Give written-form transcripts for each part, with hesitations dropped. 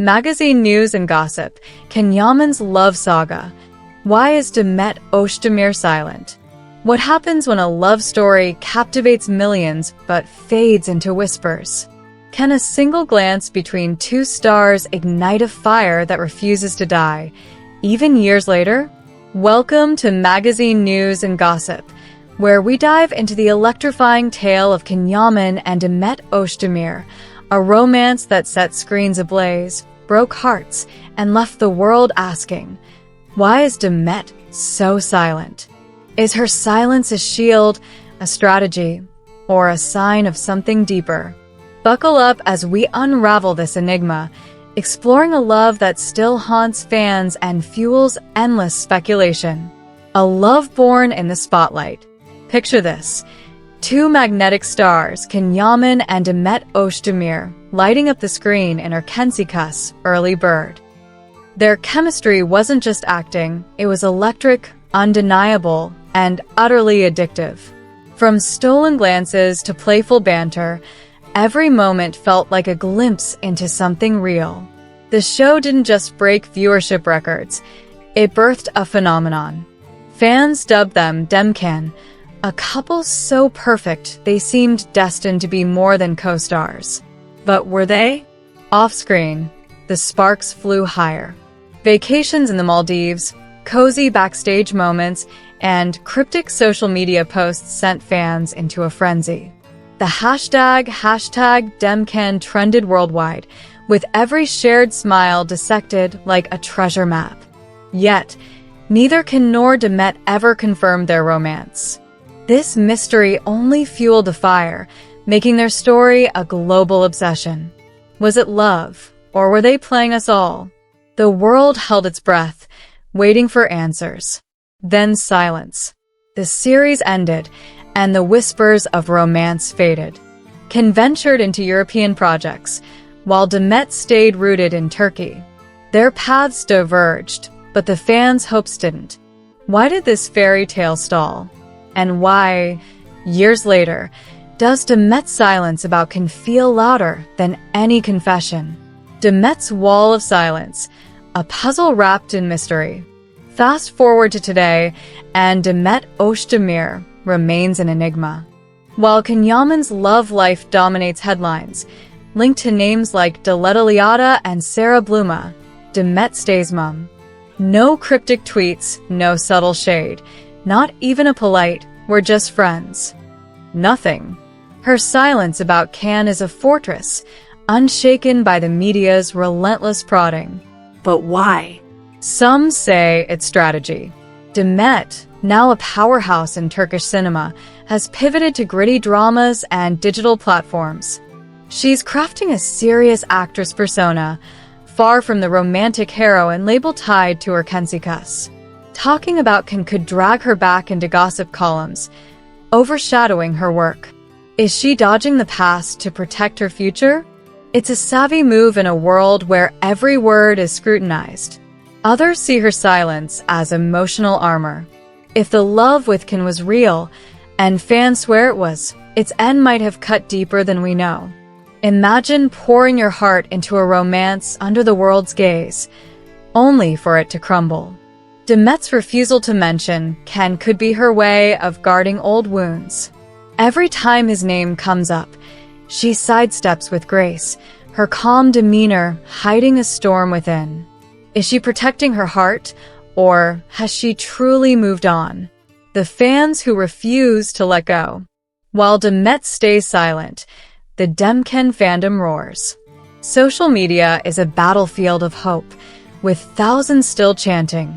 Magazine news and gossip. Can Yaman's love saga. Why is Demet Özdemir silent? What happens when a love story captivates millions but fades into whispers? Can a single glance between two stars ignite a fire that refuses to die, even years later? Welcome to Magazine News and Gossip, where we dive into the electrifying tale of Can Yaman and Demet Özdemir, a romance that set screens ablaze, broke hearts, and left the world asking, why is Demet so silent? Is her silence a shield, a strategy, or a sign of something deeper? Buckle up as we unravel this enigma, exploring a love that still haunts fans and fuels endless speculation. A love born in the spotlight. Picture this. Two magnetic stars, Can Yaman and Demet Özdemir, lighting up the screen in her Kensikas, Early Bird. Their chemistry wasn't just acting, it was electric, undeniable, and utterly addictive. From stolen glances to playful banter, every moment felt like a glimpse into something real. The show didn't just break viewership records, it birthed a phenomenon. Fans dubbed them Demken, a couple so perfect they seemed destined to be more than co-stars. But were they? Off-screen, the sparks flew higher. Vacations in the Maldives, cozy backstage moments, and cryptic social media posts sent fans into a frenzy. The hashtag Demken trended worldwide, with every shared smile dissected like a treasure map. Yet, neither Can nor Demet ever confirmed their romance. This mystery only fueled the fire, making their story a global obsession. Was it love, or were they playing us all? The world held its breath, waiting for answers. Then silence. The series ended, and the whispers of romance faded. Can ventured into European projects, while Demet stayed rooted in Turkey. Their paths diverged, but the fans' hopes didn't. Why did this fairy tale stall? And why, years later, does Demet's silence about Can feel louder than any confession? Demet's wall of silence, a puzzle wrapped in mystery. Fast forward to today, and Demet Özdemir remains an enigma. While Can Yaman's love life dominates headlines, linked to names like Diletta Leotta and Sarah Bluma, Demet stays mum. No cryptic tweets, no subtle shade. Not even a polite, we're just friends. Nothing. Her silence about Can is a fortress, unshaken by the media's relentless prodding. But why? Some say it's strategy. Demet, now a powerhouse in Turkish cinema, has pivoted to gritty dramas and digital platforms. She's crafting a serious actress persona, far from the romantic heroine label tied to her Kensikas. Talking about Can could drag her back into gossip columns, overshadowing her work. Is she dodging the past to protect her future? It's a savvy move in a world where every word is scrutinized. Others see her silence as emotional armor. If the love with Can was real, and fans swear it was, its end might have cut deeper than we know. Imagine pouring your heart into a romance under the world's gaze, only for it to crumble. Demet's refusal to mention Can could be her way of guarding old wounds. Every time his name comes up, she sidesteps with grace, her calm demeanor hiding a storm within. Is she protecting her heart, or has she truly moved on? The fans who refuse to let go. While Demet stays silent, the Demken fandom roars. Social media is a battlefield of hope, with thousands still chanting,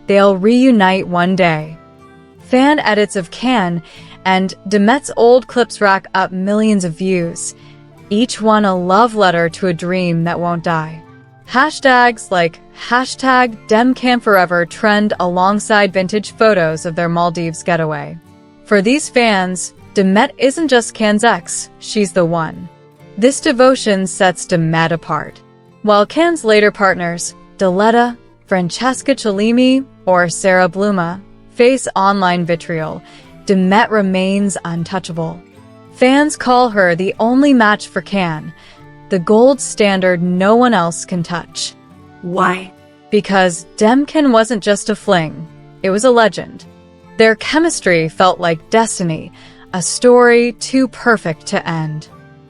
they'll reunite one day. Fan edits of Can and Demet's old clips rack up millions of views, each one a love letter to a dream that won't die. Hashtags like #DemkenForever trend alongside vintage photos of their Maldives getaway. For these fans, Demet isn't just Can's ex, she's the one. This devotion sets Demet apart. While Can's later partners, Diletta, Francesca Cellini, or Sarah Bluma, face online vitriol, Demet remains untouchable. Fans call her the only match for Can, the gold standard no one else can touch. Why? Because Demken wasn't just a fling, it was a legend. Their chemistry felt like destiny, a story too perfect to end.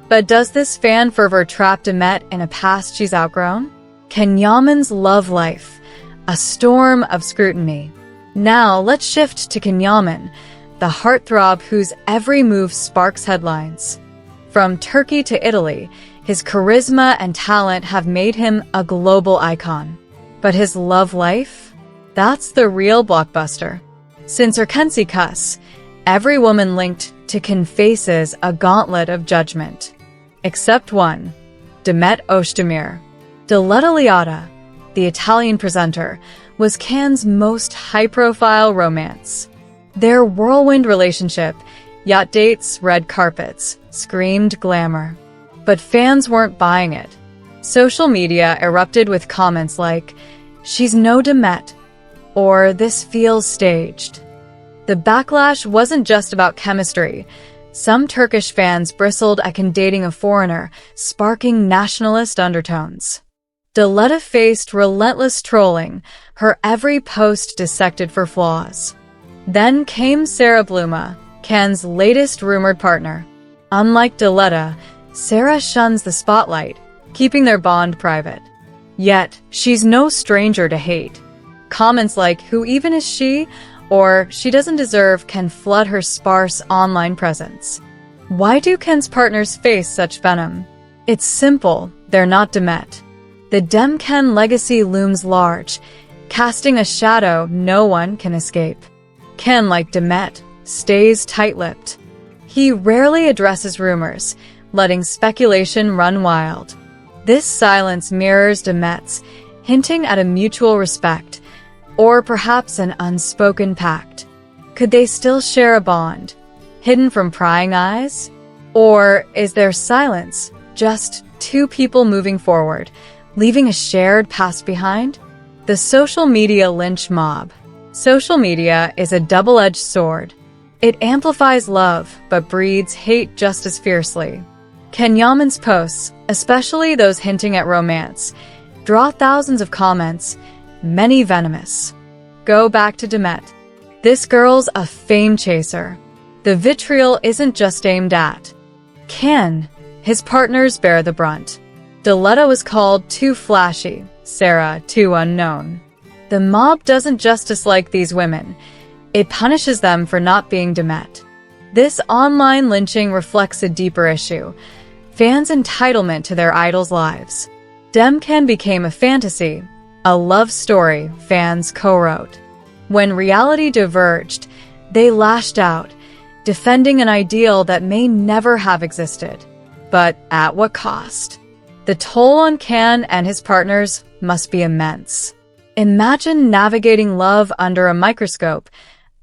But does this fan fervor trap Demet in a past she's outgrown? Can Yaman's love life, a storm of scrutiny? Now let's shift to Yaman, the heartthrob whose every move sparks headlines. From Turkey to Italy, his charisma and talent have made him a global icon. But his love life? That's the real blockbuster. Since Erkenci Kuss, every woman linked to Can faces a gauntlet of judgment. Except one, Demet Özdemir. Diletta Leotta, the Italian presenter, was Cannes' most high-profile romance. Their whirlwind relationship, yacht dates, red carpets, screamed glamour. But fans weren't buying it. Social media erupted with comments like, "She's no Demet," or "This feels staged." The backlash wasn't just about chemistry. Some Turkish fans bristled at Can dating a foreigner, sparking nationalist undertones. Diletta faced relentless trolling, her every post dissected for flaws. Then came Sarah Bluma, Cannes' latest rumored partner. Unlike Diletta, Sarah shuns the spotlight, keeping their bond private. Yet, she's no stranger to hate. Comments like, "Who even is she?" or "She doesn't deserve" can flood her sparse online presence. Why do Cannes' partners face such venom? It's simple, they're not Demet. The Demken legacy looms large, casting a shadow no one can escape. Can, like Demet, stays tight-lipped. He rarely addresses rumors, letting speculation run wild. This silence mirrors Demet's, hinting at a mutual respect, or perhaps an unspoken pact. Could they still share a bond, hidden from prying eyes? Or is their silence just two people moving forward, leaving a shared past behind? The social media lynch mob. Social media is a double-edged sword. It amplifies love, but breeds hate just as fiercely. Can Yaman's posts, especially those hinting at romance, draw thousands of comments, many venomous. Go back to Demet. This girl's a fame chaser. The vitriol isn't just aimed at Can. His partners bear the brunt. Diletta was called too flashy, Sarah too unknown. The mob doesn't just dislike these women, it punishes them for not being Demet. This online lynching reflects a deeper issue: fans' entitlement to their idols' lives. Demken became a fantasy, a love story fans co-wrote. When reality diverged, they lashed out, defending an ideal that may never have existed. But at what cost? The toll on Can and his partners must be immense. Imagine navigating love under a microscope,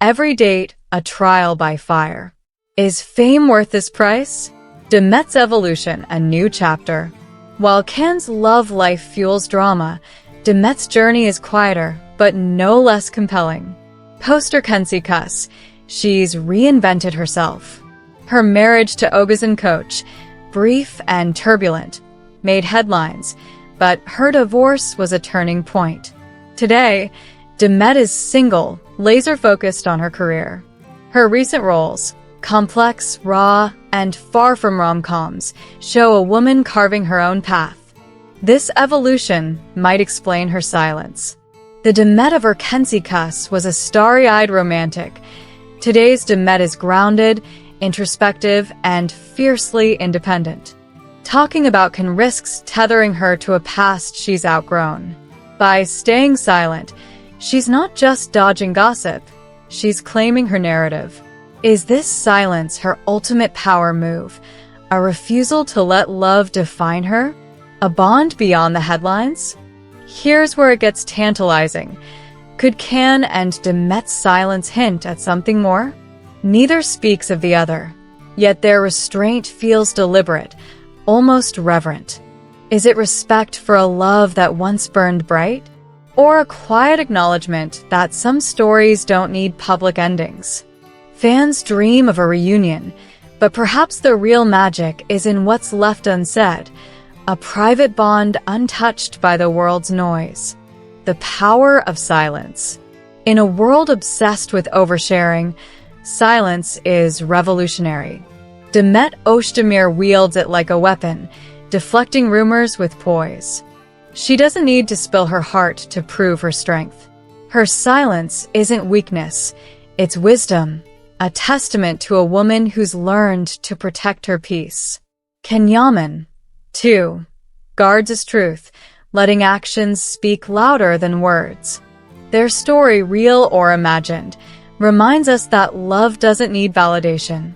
every date a trial by fire. Is fame worth this price? Demet's evolution, a new chapter. While Can's love life fuels drama, Demet's journey is quieter, but no less compelling. Post Erkenci Kuss, she's reinvented herself. Her marriage to Oguzhan Koç, brief and turbulent, made headlines, but her divorce was a turning point. Today, Demet is single, laser-focused on her career. Her recent roles, complex, raw, and far from rom-coms, show a woman carving her own path. This evolution might explain her silence. The Demet of Erkenci Kuss was a starry-eyed romantic. Today's Demet is grounded, introspective, and fiercely independent. Talking about Can risks tethering her to a past she's outgrown. By staying silent, she's not just dodging gossip, she's claiming her narrative. Is this silence her ultimate power move? A refusal to let love define her? A bond beyond the headlines? Here's where it gets tantalizing. Could Can and Demet's silence hint at something more? Neither speaks of the other, yet their restraint feels deliberate, almost reverent. Is it respect for a love that once burned bright? Or a quiet acknowledgement that some stories don't need public endings? Fans dream of a reunion, but perhaps the real magic is in what's left unsaid, a private bond untouched by the world's noise. The power of silence. In a world obsessed with oversharing, silence is revolutionary. Demet Özdemir wields it like a weapon, deflecting rumors with poise. She doesn't need to spill her heart to prove her strength. Her silence isn't weakness, it's wisdom, a testament to a woman who's learned to protect her peace. Yaman, too, guards his truth, letting actions speak louder than words. Their story, real or imagined, reminds us that love doesn't need validation.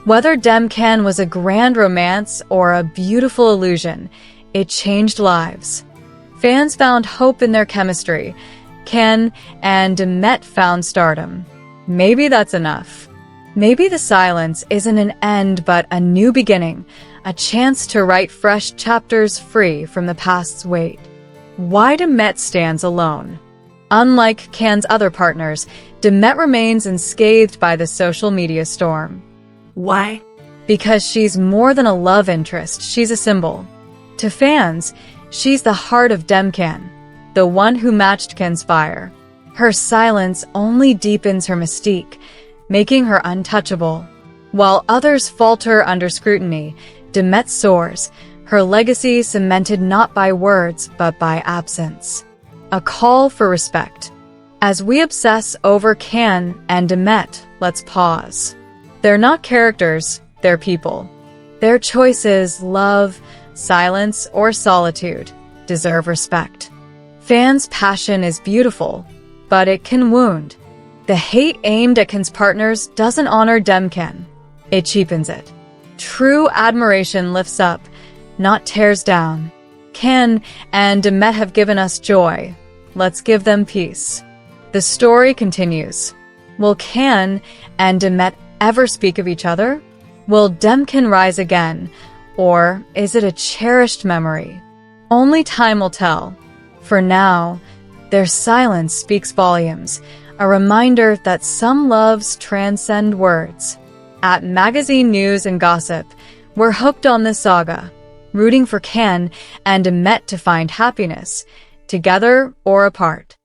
Whether Demken was a grand romance or a beautiful illusion, it changed lives. Fans found hope in their chemistry. Ken and Demet found stardom. Maybe that's enough. Maybe the silence isn't an end but a new beginning, a chance to write fresh chapters free from the past's weight. Why Demet stands alone? Unlike Ken's other partners, Demet remains unscathed by the social media storm. Why? Because she's more than a love interest, she's a symbol. To fans, she's the heart of Demken, the one who matched Ken's fire. Her silence only deepens her mystique, making her untouchable. While others falter under scrutiny, Demet soars, her legacy cemented not by words but by absence. A call for respect. As we obsess over Ken and Demet, let's pause. They're not characters, they're people. Their choices, love, silence, or solitude, deserve respect. Fans' passion is beautiful, but it can wound. The hate aimed at Ken's partners doesn't honor Demken. It cheapens it. True admiration lifts up, not tears down. Ken and Demet have given us joy. Let's give them peace. The story continues. Will Ken and Demet ever speak of each other? Will Demken rise again? Or is it a cherished memory? Only time will tell. For now, their silence speaks volumes, a reminder that some loves transcend words. At Magazine News and Gossip, we're hooked on this saga, rooting for Ken and Demet to find happiness, together or apart.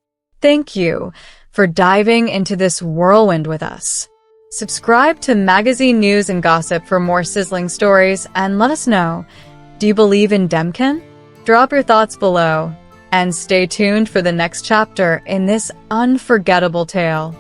Thank you for diving into this whirlwind with us. Subscribe to Magazine News and Gossip for more sizzling stories and let us know, do you believe in Demken? Drop your thoughts below and stay tuned for the next chapter in this unforgettable tale.